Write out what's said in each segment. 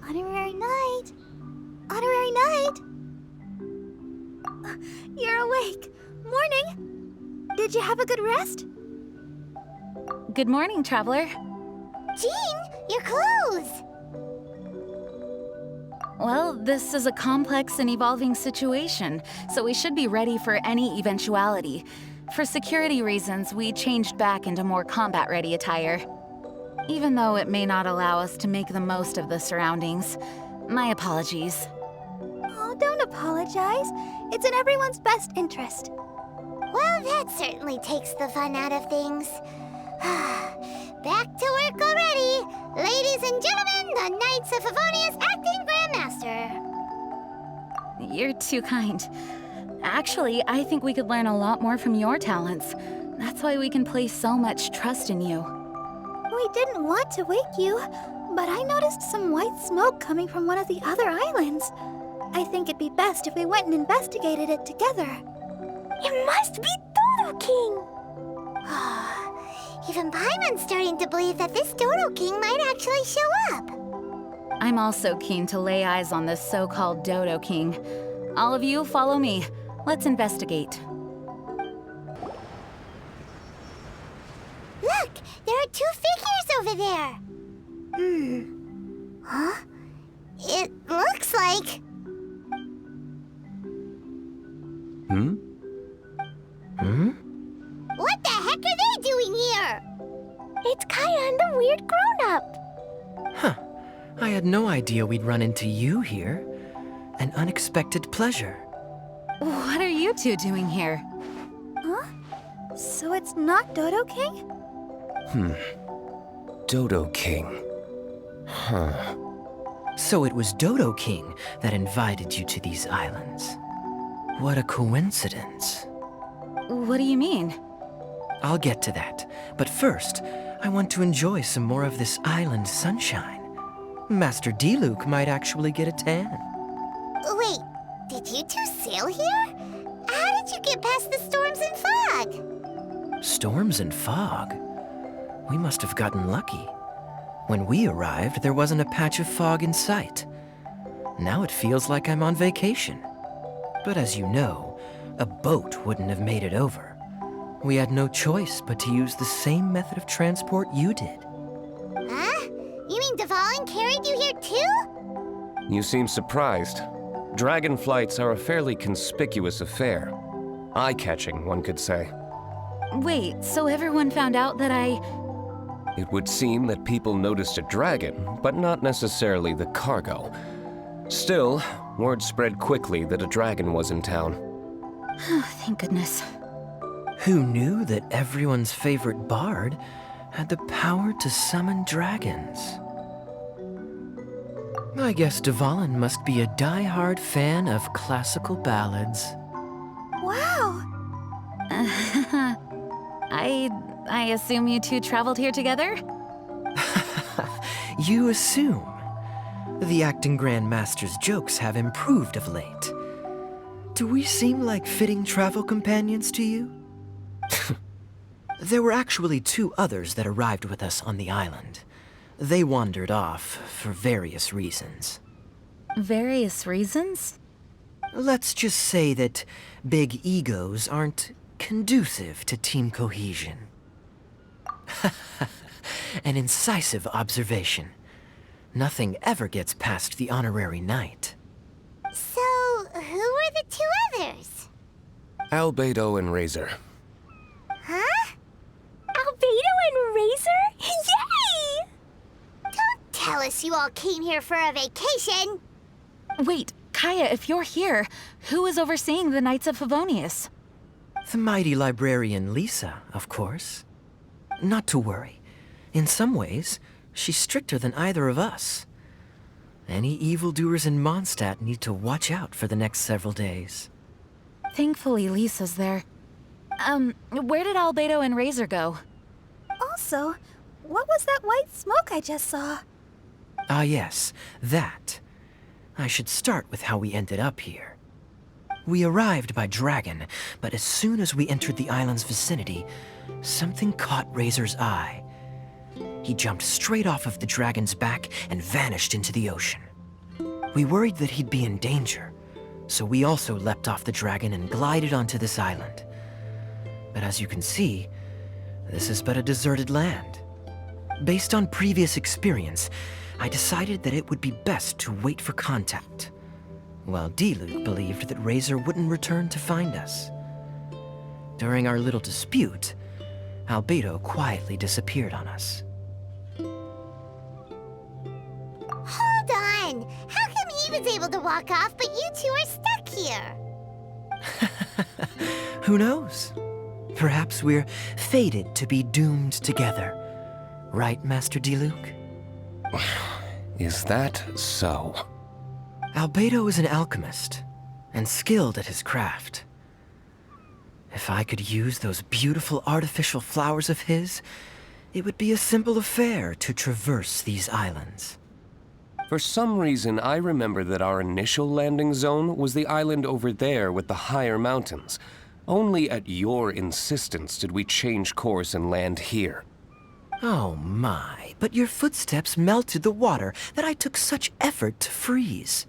Honorary Knight! Honorary Knight! You're awake. Morning! Did you have a good rest? Good morning, traveler. Jean, your clothes! Well, this is a complex and evolving situation, so we should be ready for any eventuality. For security reasons, we changed back into more combat-ready attire. Even though it may not allow us to make the most of the surroundings. My apologies. Oh, don't apologize. It's in everyone's best interest. Well, that certainly takes the fun out of things. Back to work already! Ladies and gentlemen, the Knights of Favonius Acting Grandmaster! You're too kind. Actually, I think we could learn a lot more from your talents. That's why we can place so much trust in you. We didn't want to wake you, but I noticed some white smoke coming from one of the other islands. I think it'd be best if we went and investigated it together. It must be Dodo King! Even Paimon's starting to believe that this Dodo King might actually show up. I'm also keen to lay eyes on this so-called Dodo King. All of you, follow me. Let's investigate. Look! There are two figures over there! Huh? It looks like... What the heck are they doing here? It's Kaya and the weird grown-up. Huh. I had no idea we'd run into you here. An unexpected pleasure. What are you two doing here? Huh? So it's not Dodo King? Dodo King. Huh. So it was Dodo King that invited you to these islands. What a coincidence. What do you mean? I'll get to that, but first, I want to enjoy some more of this island sunshine. Master D-Luke might actually get a tan. Wait, did you two sail here? How did you get past the storms and fog? Storms and fog? We must have gotten lucky. When we arrived, there wasn't a patch of fog in sight. Now it feels like I'm on vacation. But as you know, a boat wouldn't have made it over. We had no choice but to use the same method of transport you did. Huh? You mean Dvalin carried you here too? You seem surprised. Dragon flights are a fairly conspicuous affair. Eye-catching, one could say. Wait, so everyone found out that It would seem that people noticed a dragon, but not necessarily the cargo. Still, word spread quickly that a dragon was in town. Thank goodness. Who knew that everyone's favorite bard had the power to summon dragons? I guess Dvalin must be a die-hard fan of classical ballads. Wow! I assume you two traveled here together? You assume. The acting grandmaster's jokes have improved of late. Do we seem like fitting travel companions to you? There were actually two others that arrived with us on the island. They wandered off for various reasons. Various reasons? Let's just say that big egos aren't conducive to team cohesion. An incisive observation. Nothing ever gets past the honorary knight. So, who were the two others? Albedo and Razor. Huh? Albedo and Razor? Yay! Don't tell us you all came here for a vacation. Wait, Kaya, if you're here, who is overseeing the Knights of Favonius? The mighty librarian Lisa, of course. Not to worry. In some ways, she's stricter than either of us. Any evildoers in Mondstadt need to watch out for the next several days. Thankfully, Lisa's there. Where did Albedo and Razor go? Also, what was that white smoke I just saw? Ah yes, that. I should start with how we ended up here. We arrived by dragon, but as soon as we entered the island's vicinity, something caught Razor's eye. He jumped straight off of the dragon's back and vanished into the ocean. We worried that he'd be in danger, so we also leapt off the dragon and glided onto this island. But as you can see, this is but a deserted land. Based on previous experience, I decided that it would be best to wait for contact, while Diluc believed that Razor wouldn't return to find us. During our little dispute, Albedo quietly disappeared on us. Hold on! How come he was able to walk off, but you two are stuck here? Who knows? Perhaps we're fated to be doomed together. Right, Master Diluc? Is that so? Albedo is an alchemist, and skilled at his craft. If I could use those beautiful artificial flowers of his, it would be a simple affair to traverse these islands. For some reason, I remember that our initial landing zone was the island over there with the higher mountains. Only at your insistence did we change course and land here. Oh my, but your footsteps melted the water that I took such effort to freeze.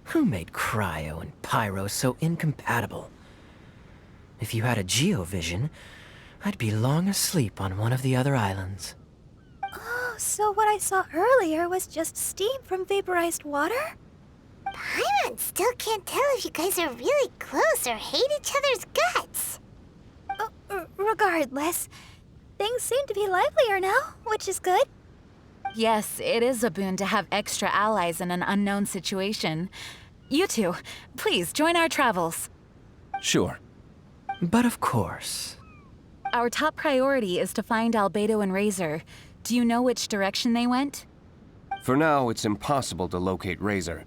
Who made cryo and pyro so incompatible? If you had a geovision, I'd be long asleep on one of the other islands. Oh, so what I saw earlier was just steam from vaporized water? Paimon still can't tell if you guys are really close or hate each other's guts. Regardless, things seem to be livelier now, which is good. Yes, it is a boon to have extra allies in an unknown situation. You two, please join our travels. Sure. But of course. Our top priority is to find Albedo and Razor. Do you know which direction they went? For now, it's impossible to locate Razor.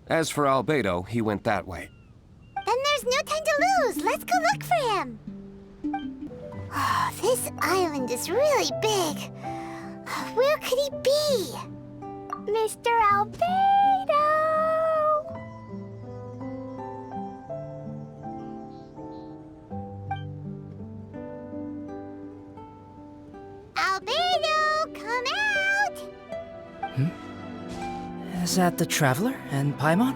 As for Albedo, he went that way. Then there's no time to lose. Let's go look for him. Oh, this island is really big. Where could he be? Mr. Albedo! Albedo, come out! Is that the Traveler and Paimon?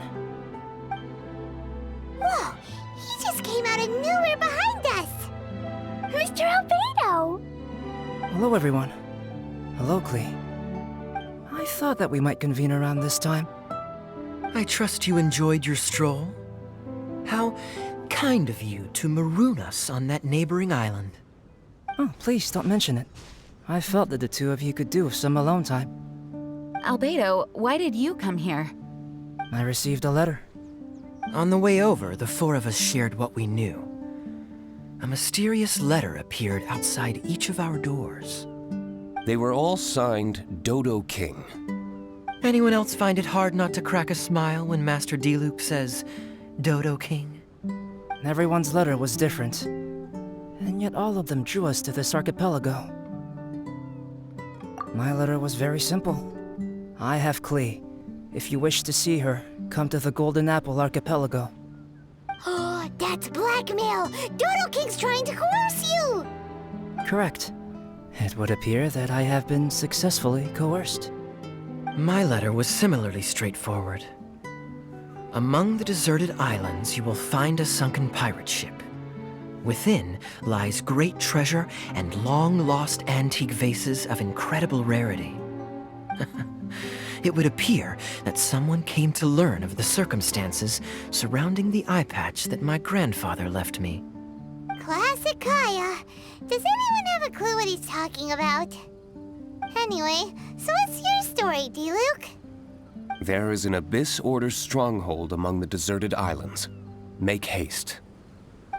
Whoa, he just came out of nowhere behind us! Mr. Albedo! Hello, everyone. Hello, Klee. I thought that we might convene around this time. I trust you enjoyed your stroll. How kind of you to maroon us on that neighboring island. Oh, please don't mention it. I felt that the two of you could do with some alone time. Albedo, why did you come here? I received a letter. On the way over, the four of us shared what we knew. A mysterious letter appeared outside each of our doors. They were all signed Dodo King. Anyone else find it hard not to crack a smile when Master Diluc says, Dodo King? Everyone's letter was different, and yet all of them drew us to this archipelago. My letter was very simple. I have Klee. If you wish to see her, come to the Golden Apple Archipelago. Oh, that's blackmail! Dodo King's trying to coerce you! Correct. It would appear that I have been successfully coerced. My letter was similarly straightforward. Among the deserted islands, you will find a sunken pirate ship. Within lies great treasure and long-lost antique vases of incredible rarity. It would appear that someone came to learn of the circumstances surrounding the eye patch that my grandfather left me. Classic Kaya. Does anyone have a clue what he's talking about? Anyway, so what's your story, Diluc? There is an Abyss Order stronghold among the deserted islands. Make haste.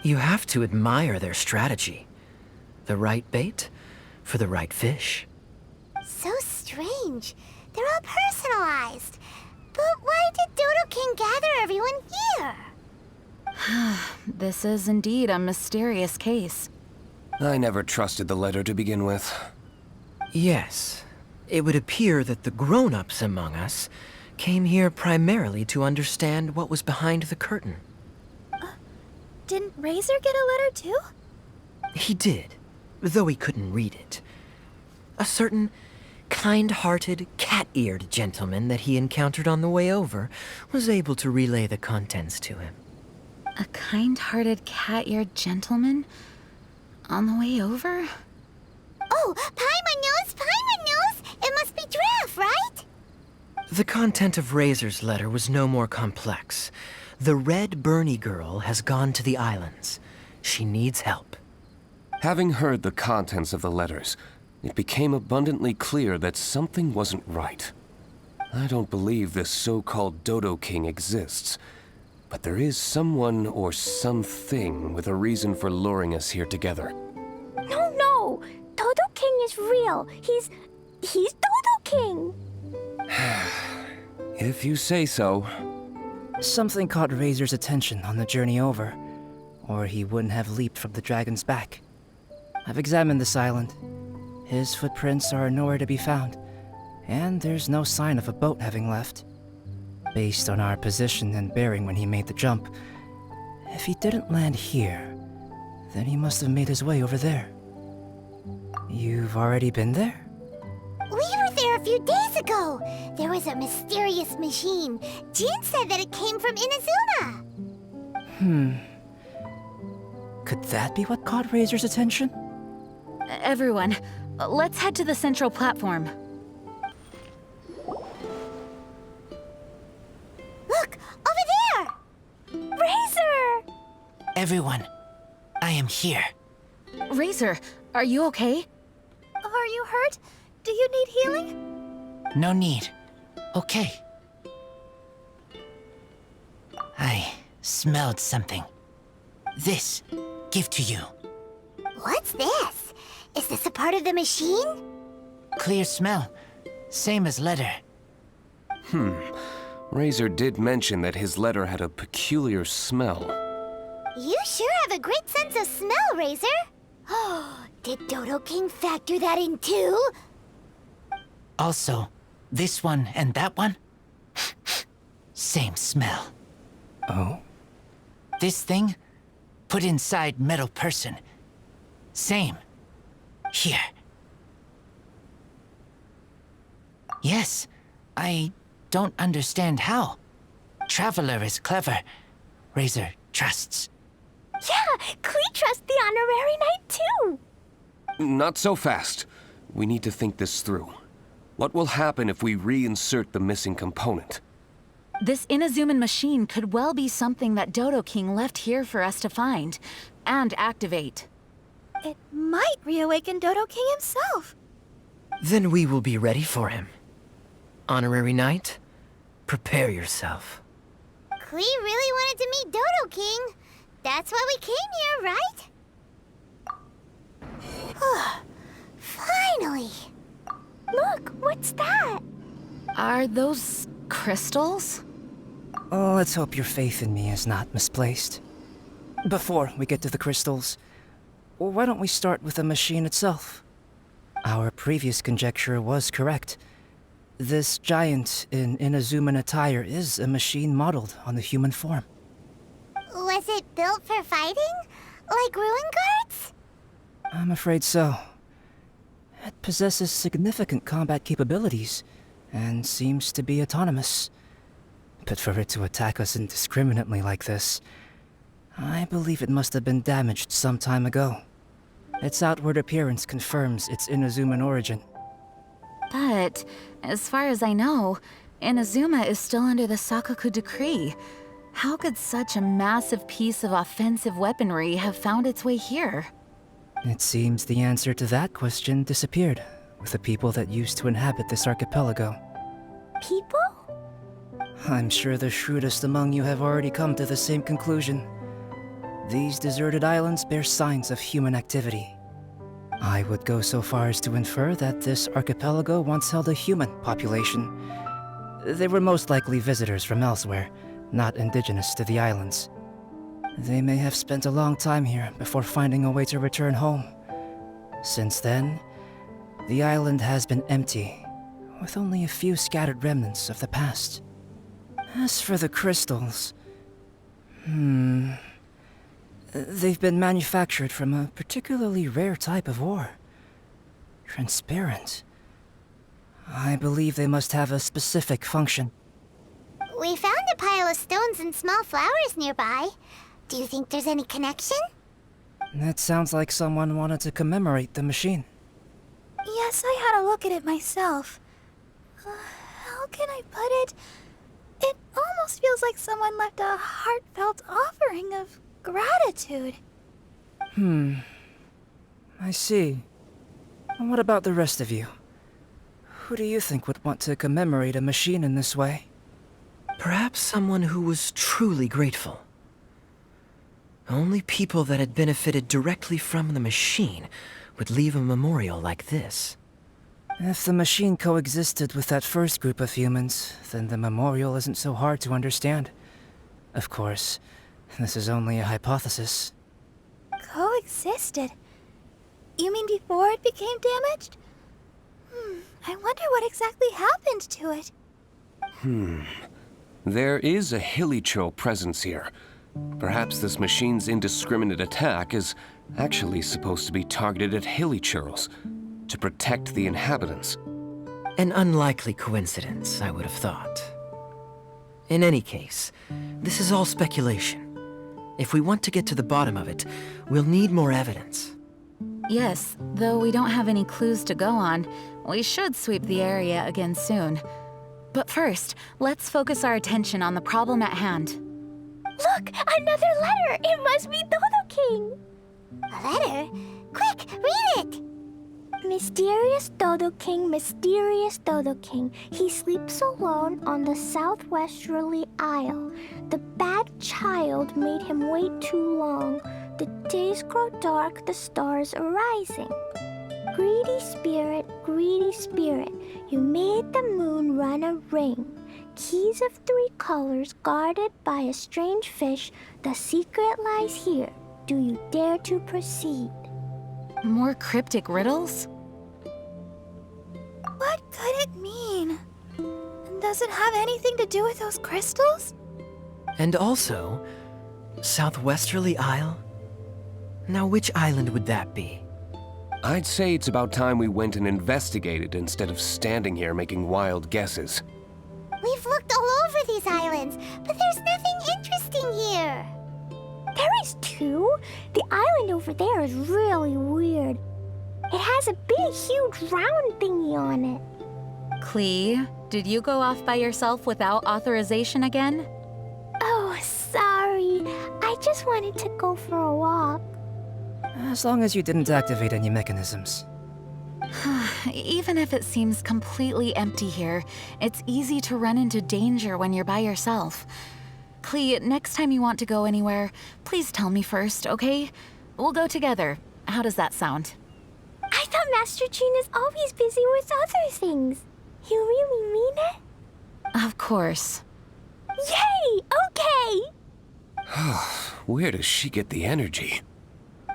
You have to admire their strategy. The right bait for the right fish. So strange. They're all personalized. But why did Dodo King gather everyone here? This is indeed a mysterious case. I never trusted the letter to begin with. Yes, it would appear that the grown-ups among us came here primarily to understand what was behind the curtain. Didn't Razor get a letter too? He did, though he couldn't read it. A certain kind-hearted, cat-eared gentleman that he encountered on the way over was able to relay the contents to him. A kind-hearted, cat-eared gentleman? On the way over? Oh, Paimon knows! Paimon knows! It must be Giraffe, right? The content of Razor's letter was no more complex. The Red Bernie girl has gone to the islands. She needs help. Having heard the contents of the letters, it became abundantly clear that something wasn't right. I don't believe this so-called Dodo King exists, but there is someone or something with a reason for luring us here together. No! Dodo King is real. He's Dodo King. If you say so. Something caught Razor's attention on the journey over, or he wouldn't have leaped from the dragon's back. I've examined this island. His footprints are nowhere to be found, and there's no sign of a boat having left. Based on our position and bearing when he made the jump, if he didn't land here, then he must have made his way over there. You've already been there? We were there a few days ago. There was a mysterious machine. Jin said that it came from Inazuma. Could that be what caught Razor's attention? Everyone, let's head to the central platform. Look, over there! Razor! Everyone, I am here. Razor, are you okay? Are you hurt? Do you need healing? No need. Okay. I smelled something. This, give to you. What's this? Is this a part of the machine? Clear smell. Same as letter. Razor did mention that his letter had a peculiar smell. You sure have a great sense of smell, Razor. Oh, did Dodo King factor that in too? Also, this one and that one? Same smell. Oh? This thing? Put inside metal person. Same. Here. Yes, I don't understand how. Traveler is clever. Razor trusts. Yeah, Klee trusts the honorary knight too. Not so fast. We need to think this through. What will happen if we reinsert the missing component? This Inazuman machine could well be something that Dodo King left here for us to find and activate. It might reawaken Dodo King himself. Then we will be ready for him. Honorary Knight, prepare yourself. Klee really wanted to meet Dodo King. That's why we came here, right? Finally! Look, what's that? Are those crystals? Oh, let's hope your faith in me is not misplaced. Before we get to the crystals, why don't we start with the machine itself? Our previous conjecture was correct. This giant in Inazuman attire is a machine modeled on the human form. Was it built for fighting? Like ruin guards? I'm afraid so. It possesses significant combat capabilities, and seems to be autonomous. But for it to attack us indiscriminately like this, I believe it must have been damaged some time ago. Its outward appearance confirms its Inazuman origin. But, as far as I know, Inazuma is still under the Sakaku decree. How could such a massive piece of offensive weaponry have found its way here? It seems the answer to that question disappeared with the people that used to inhabit this archipelago. People? I'm sure the shrewdest among you have already come to the same conclusion. These deserted islands bear signs of human activity. I would go so far as to infer that this archipelago once held a human population. They were most likely visitors from elsewhere, not indigenous to the islands. They may have spent a long time here before finding a way to return home. Since then, the island has been empty, with only a few scattered remnants of the past. As for the crystals, they've been manufactured from a particularly rare type of ore. Transparent. I believe they must have a specific function. We found a pile of stones and small flowers nearby. Do you think there's any connection? It sounds like someone wanted to commemorate the machine. Yes, I had a look at it myself. How can I put it? It almost feels like someone left a heartfelt offering of gratitude. I see. And what about the rest of you? Who do you think would want to commemorate a machine in this way? Perhaps someone who was truly grateful. Only people that had benefited directly from the machine would leave a memorial like this. If the machine coexisted with that first group of humans, then the memorial isn't so hard to understand. Of course, this is only a hypothesis. Coexisted? You mean before it became damaged? I wonder what exactly happened to it. There is a Hilichurl presence here. Perhaps this machine's indiscriminate attack is actually supposed to be targeted at Hilichurls to protect the inhabitants. An unlikely coincidence, I would have thought. In any case, this is all speculation. If we want to get to the bottom of it, we'll need more evidence. Yes, though we don't have any clues to go on, we should sweep the area again soon. But first, let's focus our attention on the problem at hand. Look! Another letter! It must be Dodo King! A letter? Quick, read it! Mysterious Dodo King, mysterious Dodo King. He sleeps alone on the southwesterly isle. The bad child made him wait too long. The days grow dark, the stars are rising. Greedy spirit, you made the moon run a ring. Keys of 3 colors guarded by a strange fish. The secret lies here. Do you dare to proceed? More cryptic riddles? What could it mean? Does it have anything to do with those crystals? And also, Southwesterly Isle? Now which island would that be? I'd say it's about time we went and investigated instead of standing here making wild guesses. We've looked all over these islands, but there's nothing interesting here. There is too. The island over there is really weird. It has a big, huge round thingy on it. Klee, did you go off by yourself without authorization again? Oh, sorry. I just wanted to go for a walk. As long as you didn't activate any mechanisms. Even if it seems completely empty here, it's easy to run into danger when you're by yourself. Klee, next time you want to go anywhere, please tell me first, okay? We'll go together. How does that sound? I thought Master Jean is always busy with other things. You really mean it? Of course. Yay! Okay! Where does she get the energy?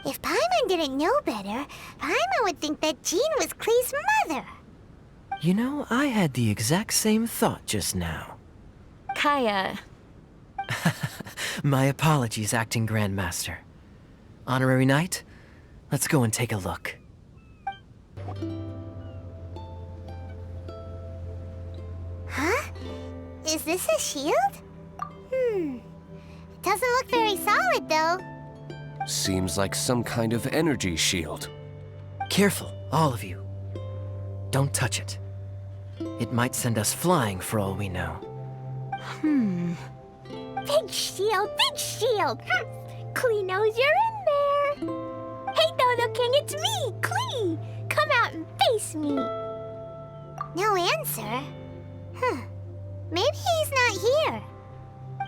If Paimon didn't know better, Paimon would think that Jean was Klee's mother. You know, I had the exact same thought just now. Kaya. My apologies, Acting Grandmaster. Honorary Knight, let's go and take a look. Huh? Is this a shield? It doesn't look very solid, though. Seems like some kind of energy shield. Careful, all of you. Don't touch it. It might send us flying for all we know. Big shield, big shield! Klee knows you're in there. Hey, Dodo King, it's me, Klee. Come out and face me. No answer? Maybe he's not here.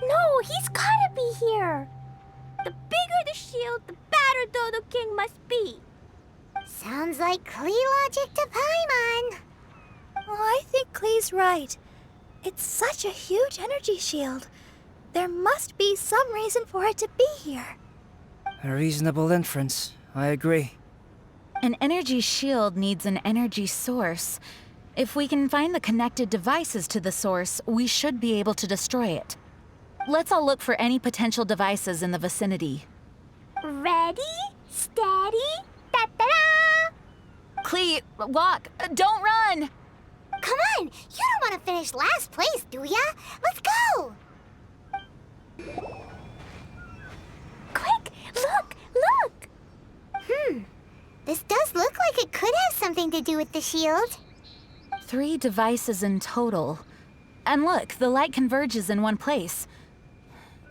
No, he's gotta be here. The bigger the shield, the badder Dodo King must be. Sounds like Klee logic to Paimon. Well, I think Klee's right. It's such a huge energy shield. There must be some reason for it to be here. A reasonable inference. I agree. An energy shield needs an energy source. If we can find the connected devices to the source, we should be able to destroy it. Let's all look for any potential devices in the vicinity. Ready, steady, da-da-da! Klee, walk! Don't run! Come finish last place, do ya? Let's go! Quick, look! This does look like it could have something to do with the shield. 3 devices in total. And look, the light converges in one place.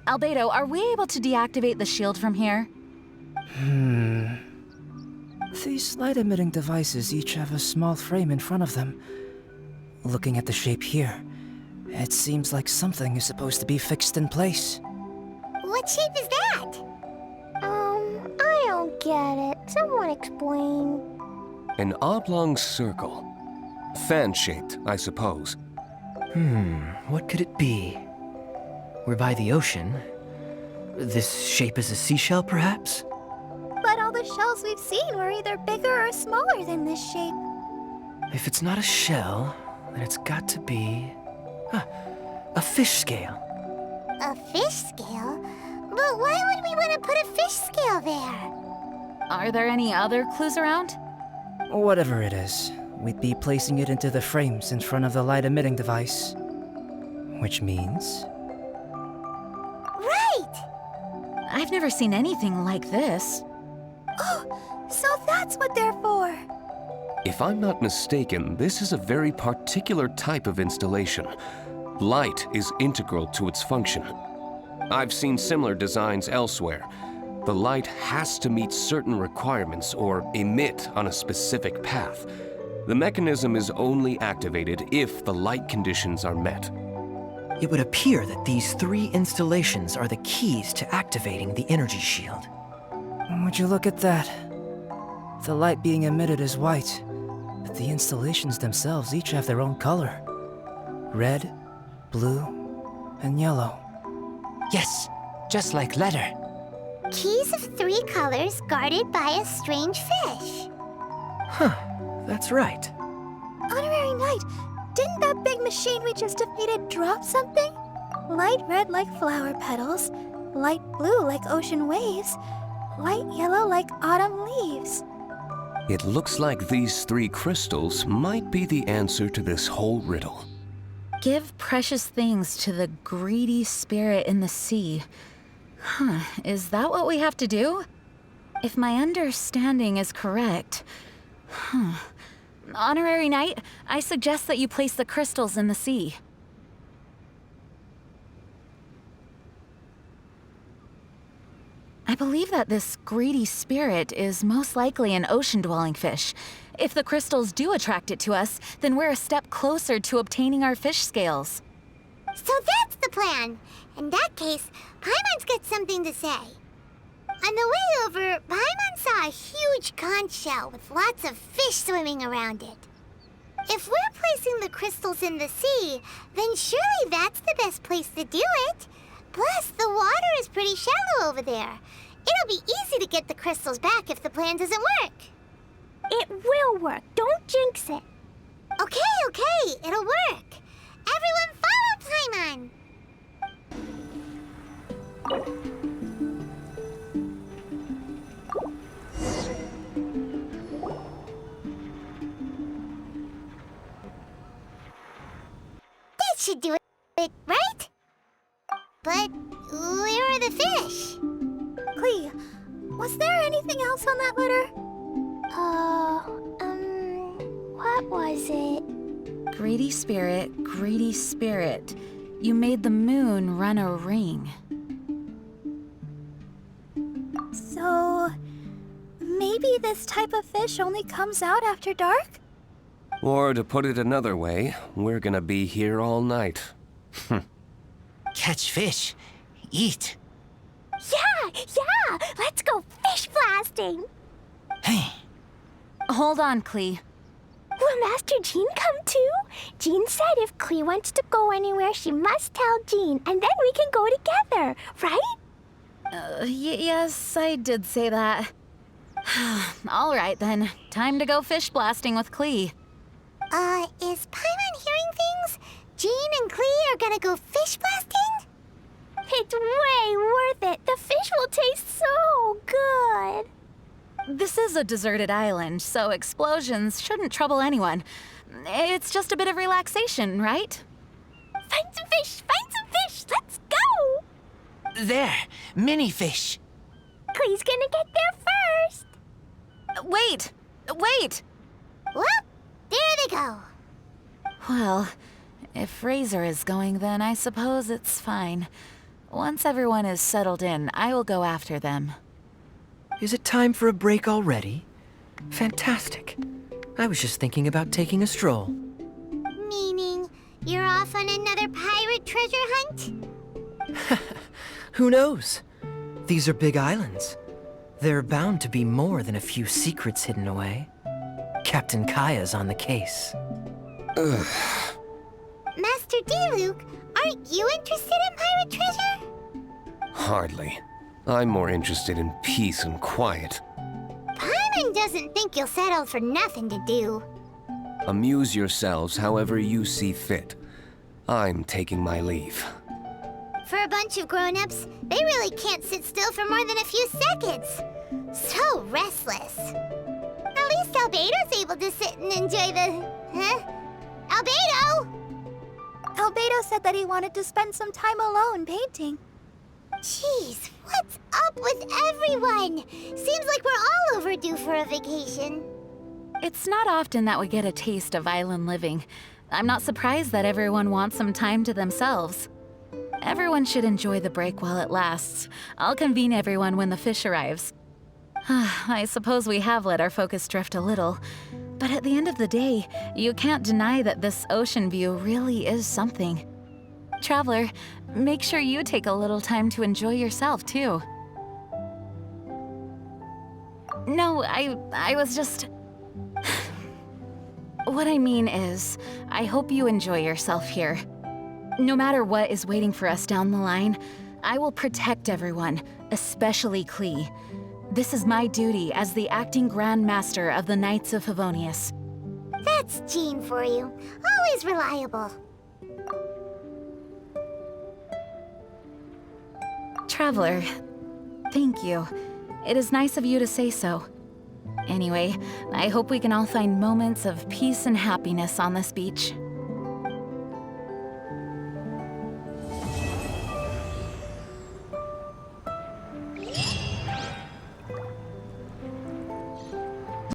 Albedo, are we able to deactivate the shield from here? These light-emitting devices each have a small frame in front of them. Looking at the shape here, it seems like something is supposed to be fixed in place. What shape is that? I don't get it. Someone explain. An oblong circle. Fan-shaped, I suppose. What could it be? We're by the ocean. This shape is a seashell, perhaps? But all the shells we've seen were either bigger or smaller than this shape. If it's not a shell, then it's got to be... a fish scale. A fish scale? But why would we want to put a fish scale there? Are there any other clues around? Whatever it is, we'd be placing it into the frames in front of the light-emitting device. Which means... Right! I've never seen anything like this. Oh, so that's what they're for. If I'm not mistaken, this is a very particular type of installation. Light is integral to its function. I've seen similar designs elsewhere. The light has to meet certain requirements or emit on a specific path. The mechanism is only activated if the light conditions are met. It would appear that these 3 installations are the keys to activating the energy shield. Would you look at that? The light being emitted is white, but the installations themselves each have their own color. Red, blue, and yellow. Yes, just like letter. Keys of 3 colors guarded by a strange fish. That's right. Honorary Knight, didn't that big machine we just defeated drop something? Light red like flower petals, light blue like ocean waves, light yellow like autumn leaves. It looks like these 3 crystals might be the answer to this whole riddle. Give precious things to the greedy spirit in the sea. Is that what we have to do? If my understanding is correct... Honorary Knight, I suggest that you place the crystals in the sea. I believe that this greedy spirit is most likely an ocean-dwelling fish. If the crystals do attract it to us, then we're a step closer to obtaining our fish scales. So that's the plan. In that case, Paimon's got something to say. On the way over, Paimon saw a huge conch shell with lots of fish swimming around it. If we're placing the crystals in the sea, then surely that's the best place to do it. Plus, the water is pretty shallow over there. It'll be easy to get the crystals back if the plan doesn't work. It will work. Don't jinx it. Okay, it'll work. Everyone follow Paimon! That should do it, right? But where are the fish? Clee, was there anything else on that letter? What was it? Greedy spirit, you made the moon run a ring. So, maybe this type of fish only comes out after dark? Or to put it another way, we're gonna be here all night. Catch fish. Eat. Yeah! Let's go fish blasting! Hey. Hold on, Clee. Will Master Jean come too? Jean said if Clee wants to go anywhere, she must tell Jean, and then we can go together, right? Yes, I did say that. All right, then. Time to go fish blasting with Clee. Is Paimon hearing things? Jean and Clee are gonna go fish blasting? It's way worth it. The fish will taste so good. This is a deserted island, so explosions shouldn't trouble anyone. It's just a bit of relaxation, right? Find some fish! Find some fish! Let's go! There, mini fish. Klee's gonna get there first. Wait! Wait! Whoop! There they go. Well, if Razor is going, then I suppose it's fine. Once everyone is settled in, I will go after them. Is it time for a break already? Fantastic. I was just thinking about taking a stroll. Meaning, you're off on another pirate treasure hunt? Who knows? These are big islands. There are bound to be more than a few secrets hidden away. Captain Kaya's on the case. Master D-Luke, aren't you interested in pirate treasure? Hardly. I'm more interested in peace and quiet. Paimon doesn't think you'll settle for nothing to do. Amuse yourselves however you see fit. I'm taking my leave. For a bunch of grown-ups, they really can't sit still for more than a few seconds. So restless. At least Albedo's able to sit and enjoy the... Huh? Albedo! Albedo said that he wanted to spend some time alone painting. Jeez, what's up with everyone? Seems like we're all overdue for a vacation. It's not often that we get a taste of island living. I'm not surprised that everyone wants some time to themselves. Everyone should enjoy the break while it lasts. I'll convene everyone when the fish arrives. I suppose we have let our focus drift a little. But at the end of the day, you can't deny that this ocean view really is something. Traveler, make sure you take a little time to enjoy yourself, too. No, I was just... What I mean is, I hope you enjoy yourself here. No matter what is waiting for us down the line, I will protect everyone, especially Klee. This is my duty as the acting Grand Master of the Knights of Favonius. That's Jean for you. Always reliable. Traveler, thank you. It is nice of you to say so. Anyway, I hope we can all find moments of peace and happiness on this beach.